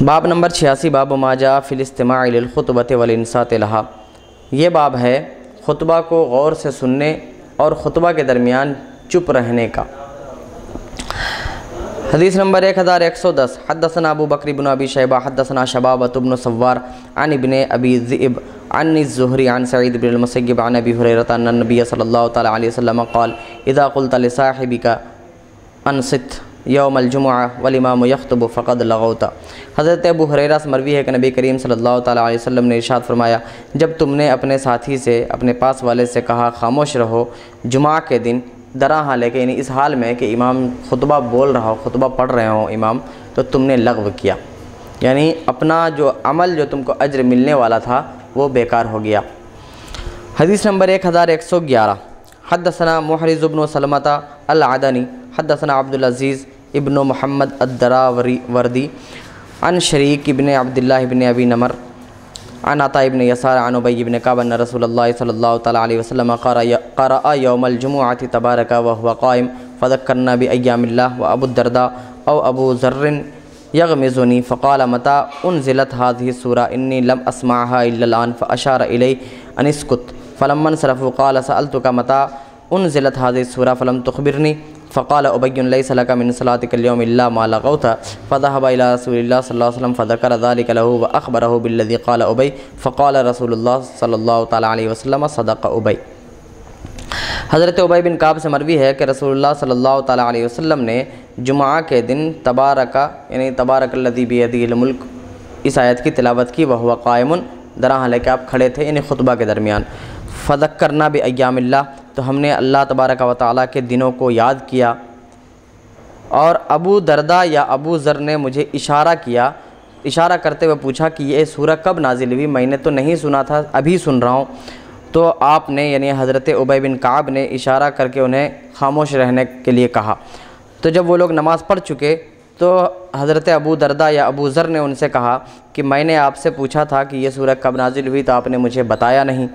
باب نمبر 86 باب ما جاء فی الاستماع للخطبۃ والانصات لها، یہ باب ہے خطبہ کو غور سے سننے اور خطبہ کے درمیان چپ رہنے کا۔ حدیث نمبر 1110 حدثنا ابو بکر بن ابی شیبہ حدثنا شبابۃ بن سوار عن ابن ابی ذئب عن الزہری عن سعید بن المسیب عن ابی ہریرہ ان النبی صلی اللہ تعالی علیہ وسلم قال اذا قلت لصاحبک انصت یوم الجمعہ والامام یخطب فقد لغوت۔ حضرت ابو ہریرہ سے مروی ہے کہ نبی کریم صلی اللہ تعالی علیہ وسلم نے ارشاد فرمایا، جب تم نے اپنے ساتھی سے، اپنے پاس والے سے کہا خاموش رہو جمعہ کے دن، درا حال کہ یعنی اس حال میں کہ امام خطبہ بول رہا ہو، خطبہ پڑھ رہے ہوں امام، تو تم نے لغو کیا، یعنی اپنا جو عمل جو تم کو اجر ملنے والا تھا وہ بیکار ہو گیا۔ حدیث نمبر 1111 حدثنا محرز بن سلمۃ العدنی حدثنا عبد العزیز ابن محمد الدراوردی عن شریک ابن عبداللہ ابن ابی نمر عن عطاء ابن یسار عن ابی بن کعب ان رسول اللہ صلی اللہ تعالی علیہ وسلم قرأ یوم الجمعۃ تبارک وهو قائم فذکرنا بایام اللہ وابو الدرداء او ابو ذر یغمزنی فقال متى انزلت هذه السورة انی لم اسمعها الا الآن فاشار الی ان اسکت فلما انصرفوا قال سألتك متى انزلت هذه السورة فلم تخبرنی فقال ابی لیس لک من صلاتک اليوم الا ما لغوت فذهب الى رسول اللہ صلی اللہ علیہ وسلم فذکر ذلك له واخبره بالذي قال ابی فقال رسول اللہ صلی اللہ تعالی علیہ وسلم صدق ابی۔ حضرت ابی بن کعب سے مروی ہے کہ رسول اللہ صلی اللہ تعالی علیہ وسلم نے جمعہ کے دن تبارک یعنی تبارک الذی بیدہ الملک اس آیت کی تلاوت کی، وہو قائم درا حال کہ آپ کھڑے تھے یعنی خطبہ کے درمیان، فذکرنا بایام اللہ تو ہم نے اللہ تبارک و تعالیٰ کے دنوں کو یاد کیا، اور ابو درداء یا ابو ذر نے مجھے اشارہ کیا، اشارہ کرتے ہوئے پوچھا کہ یہ سورہ کب نازل ہوئی، میں نے تو نہیں سنا تھا، ابھی سن رہا ہوں۔ تو آپ نے یعنی حضرت ابی بن کعب نے اشارہ کر کے انہیں خاموش رہنے کے لیے کہا۔ تو جب وہ لوگ نماز پڑھ چکے تو حضرت ابو درداء یا ابو ذر نے ان سے کہا کہ میں نے آپ سے پوچھا تھا کہ یہ سورہ کب نازل ہوئی تو آپ نے مجھے بتایا نہیں۔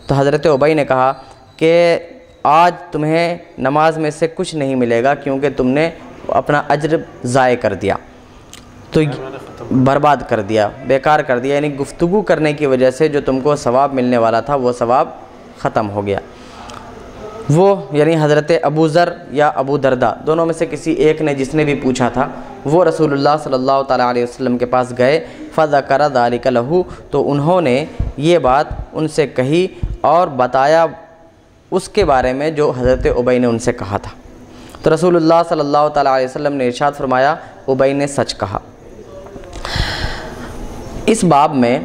تو حضرت ابی نے کہا کہ آج تمہیں نماز میں سے کچھ نہیں ملے گا کیونکہ تم نے اپنا اجر ضائع کر دیا، تو برباد کر دیا، بیکار کر دیا، یعنی گفتگو کرنے کی وجہ سے جو تم کو ثواب ملنے والا تھا وہ ثواب ختم ہو گیا۔ وہ یعنی حضرت ابو ذر یا ابو درداء دونوں میں سے کسی ایک نے، جس نے بھی پوچھا تھا، وہ رسول اللہ صلی اللہ تعالی علیہ وسلم کے پاس گئے، فذکر ذلک لہ تو انہوں نے یہ بات ان سے کہی اور بتایا اس کے بارے میں جو حضرت ابی نے ان سے کہا تھا۔ تو رسول اللہ صلی اللہ تعالی علیہ وسلم نے ارشاد فرمایا ابی نے سچ کہا۔ اس باب میں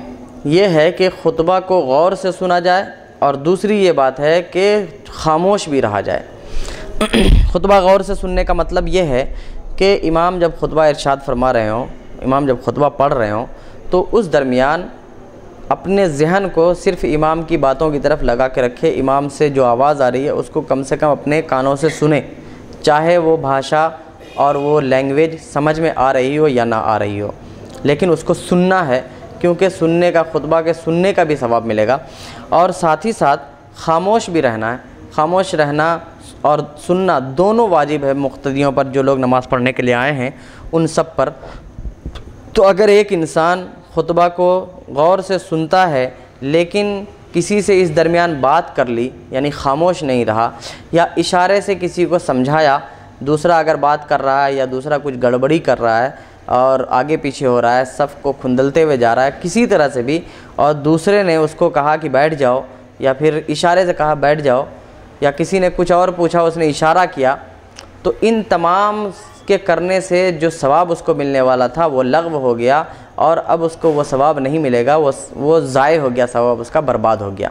یہ ہے کہ خطبہ کو غور سے سنا جائے، اور دوسری یہ بات ہے کہ خاموش بھی رہا جائے۔ خطبہ غور سے سننے کا مطلب یہ ہے کہ امام جب خطبہ ارشاد فرما رہے ہوں، امام جب خطبہ پڑھ رہے ہوں، تو اس درمیان اپنے ذہن کو صرف امام کی باتوں کی طرف لگا کے رکھے، امام سے جو آواز آ رہی ہے اس کو کم سے کم اپنے کانوں سے سنیں، چاہے وہ بھاشا اور وہ لینگویج سمجھ میں آ رہی ہو یا نہ آ رہی ہو، لیکن اس کو سننا ہے، کیونکہ سننے کا، خطبہ کے سننے کا بھی ثواب ملے گا، اور ساتھ ہی ساتھ خاموش بھی رہنا ہے۔ خاموش رہنا اور سننا دونوں واجب ہے مقتدیوں پر، جو لوگ نماز پڑھنے کے لیے آئے ہیں ان سب پر۔ تو اگر ایک انسان خطبہ کو غور سے سنتا ہے لیکن کسی سے اس درمیان بات کر لی، یعنی خاموش نہیں رہا، یا اشارے سے کسی کو سمجھایا، دوسرا اگر بات کر رہا ہے یا دوسرا کچھ گڑبڑی کر رہا ہے اور آگے پیچھے ہو رہا ہے، صف کو کھندلتے ہوئے جا رہا ہے کسی طرح سے بھی، اور دوسرے نے اس کو کہا کہ بیٹھ جاؤ، یا پھر اشارے سے کہا بیٹھ جاؤ، یا کسی نے کچھ اور پوچھا اس نے اشارہ کیا، تو ان تمام کے کرنے سے جو ثواب اس کو ملنے والا تھا وہ لغو ہو گیا، اور اب اس کو وہ ثواب نہیں ملے گا، وہ ضائع ہو گیا، ثواب اس کا برباد ہو گیا۔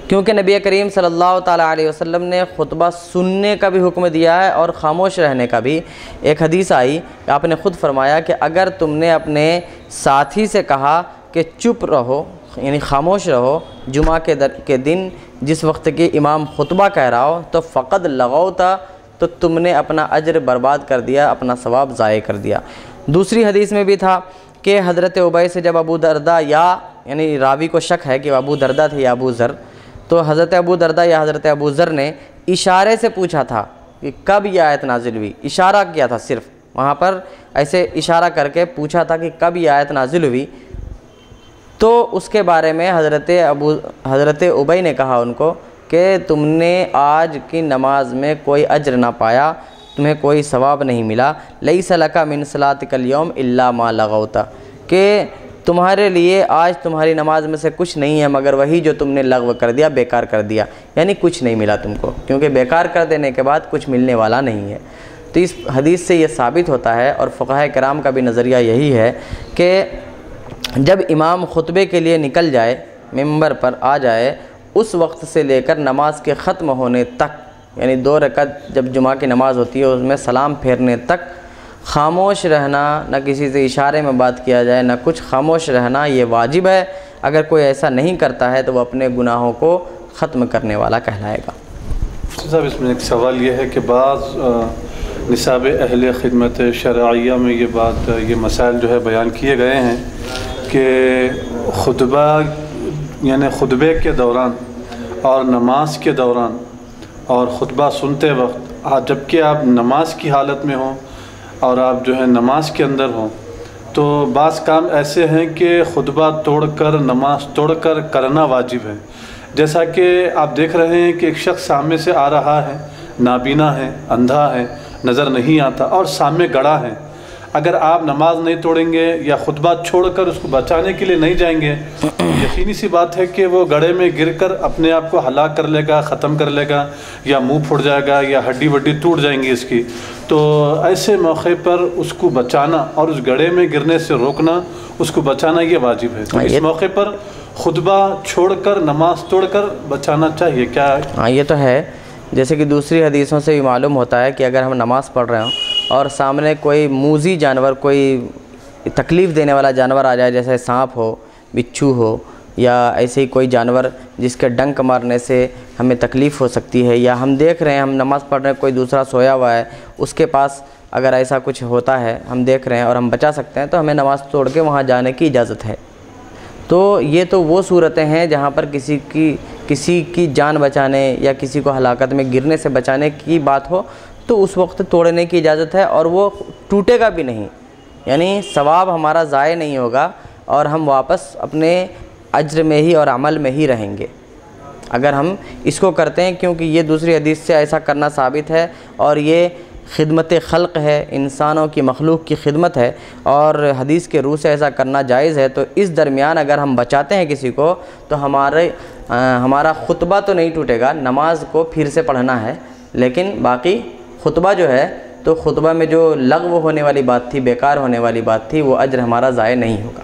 کیونکہ نبی کریم صلی اللہ تعالی علیہ وسلم نے خطبہ سننے کا بھی حکم دیا ہے اور خاموش رہنے کا بھی۔ ایک حدیث آئی، آپ نے خود فرمایا کہ اگر تم نے اپنے ساتھی سے کہا کہ چپ رہو یعنی خاموش رہو جمعہ کے دن جس وقت کہ امام خطبہ کہہ رہا ہو، تو فقد لغوتا تو تم نے اپنا اجر برباد کر دیا، اپنا ثواب ضائع کر دیا۔ دوسری حدیث میں بھی تھا کہ حضرت ابی سے جب ابو درداء یعنی راوی کو شک ہے کہ وہ ابو درداء تھے یا ابو ذر، تو حضرت ابو درداء یا حضرت ابو ذر نے اشارے سے پوچھا تھا کہ کب یہ آیت نازل ہوئی، اشارہ کیا تھا صرف، وہاں پر ایسے اشارہ کر کے پوچھا تھا کہ کب یہ آیت نازل ہوئی، تو اس کے بارے میں حضرت ابی نے کہا ان کو کہ تم نے آج کی نماز میں کوئی اجر نہ پایا، تمہیں کوئی ثواب نہیں ملا، لیس لک من صلاتک الیوم الا ما لغوت، کہ تمہارے لیے آج تمہاری نماز میں سے کچھ نہیں ہے مگر وہی جو تم نے لغو کر دیا، بیکار کر دیا، یعنی کچھ نہیں ملا تم کو، کیونکہ بیکار کر دینے کے بعد کچھ ملنے والا نہیں ہے۔ تو اس حدیث سے یہ ثابت ہوتا ہے، اور فقہاء کرام کا بھی نظریہ یہی ہے کہ جب امام خطبے کے لیے نکل جائے، ممبر پر آ جائے، اس وقت سے لے کر نماز کے ختم ہونے تک، یعنی 2 رکعت جب جمعہ کی نماز ہوتی ہے اس میں سلام پھیرنے تک خاموش رہنا، نہ کسی سے اشارے میں بات کیا جائے نہ کچھ، خاموش رہنا یہ واجب ہے۔ اگر کوئی ایسا نہیں کرتا ہے تو وہ اپنے گناہوں کو ختم کرنے والا کہلائے گا۔ صاحب اس میں ایک سوال یہ ہے کہ بعض نصاب اہل خدمت شرعیہ میں یہ مسائل جو ہے بیان کیے گئے ہیں کہ خطبہ یعنی خطبے کے دوران اور نماز کے دوران اور خطبہ سنتے وقت جبکہ آپ نماز کی حالت میں ہوں اور آپ جو ہے نماز کے اندر ہوں، تو بعض کام ایسے ہیں کہ خطبہ توڑ کر نماز توڑ کر کرنا واجب ہے، جیسا کہ آپ دیکھ رہے ہیں کہ ایک شخص سامنے سے آ رہا ہے، نابینا ہے، اندھا ہے، نظر نہیں آتا اور سامنے گڑھا ہے۔ اگر آپ نماز نہیں توڑیں گے یا خطبہ چھوڑ کر اس کو بچانے کے لیے نہیں جائیں گے، یقینی سی بات ہے کہ وہ گڑھے میں گر کر اپنے آپ کو ہلاک کر لے گا، ختم کر لے گا، یا منہ پھوڑ جائے گا یا ہڈی وڈی ٹوٹ جائیں گی اس کی۔ تو ایسے موقع پر اس کو بچانا اور اس گڑھے میں گرنے سے روکنا، اس کو بچانا یہ واجب ہے۔ تو اس موقع پر خطبہ چھوڑ کر نماز توڑ کر بچانا چاہیے کیا؟ ہاں یہ تو ہے، جیسے کہ دوسری حدیثوں سے بھی معلوم ہوتا ہے کہ اگر ہم نماز پڑھ رہے ہوں اور سامنے کوئی موذی جانور، کوئی تکلیف دینے والا جانور آ جائے، جیسے سانپ ہو، بچھو ہو، یا ایسے ہی کوئی جانور جس کے ڈنک مارنے سے ہمیں تکلیف ہو سکتی ہے، یا ہم دیکھ رہے ہیں، ہم نماز پڑھ رہے ہیں، کوئی دوسرا سویا ہوا ہے، اس کے پاس اگر ایسا کچھ ہوتا ہے ہم دیکھ رہے ہیں اور ہم بچا سکتے ہیں، تو ہمیں نماز توڑ کے وہاں جانے کی اجازت ہے۔ تو یہ تو وہ صورتیں ہیں جہاں پر کسی کی جان بچانے یا کسی کو ہلاکت میں گرنے سے بچانے کی بات ہو، تو اس وقت توڑنے کی اجازت ہے، اور وہ ٹوٹے گا بھی نہیں، یعنی ثواب ہمارا ضائع نہیں ہوگا، اور ہم واپس اپنے اجر میں ہی اور عمل میں ہی رہیں گے اگر ہم اس کو کرتے ہیں، کیونکہ یہ دوسری حدیث سے ایسا کرنا ثابت ہے، اور یہ خدمت خلق ہے، انسانوں کی مخلوق کی خدمت ہے، اور حدیث کے روح سے ایسا کرنا جائز ہے۔ تو اس درمیان اگر ہم بچاتے ہیں کسی کو، تو ہمارا خطبہ تو نہیں ٹوٹے گا، نماز کو پھر سے پڑھنا ہے، لیکن باقی خطبہ جو ہے، تو خطبہ میں جو لغو ہونے والی بات تھی، بیکار ہونے والی بات تھی، وہ اجر ہمارا ضائع نہیں ہوگا۔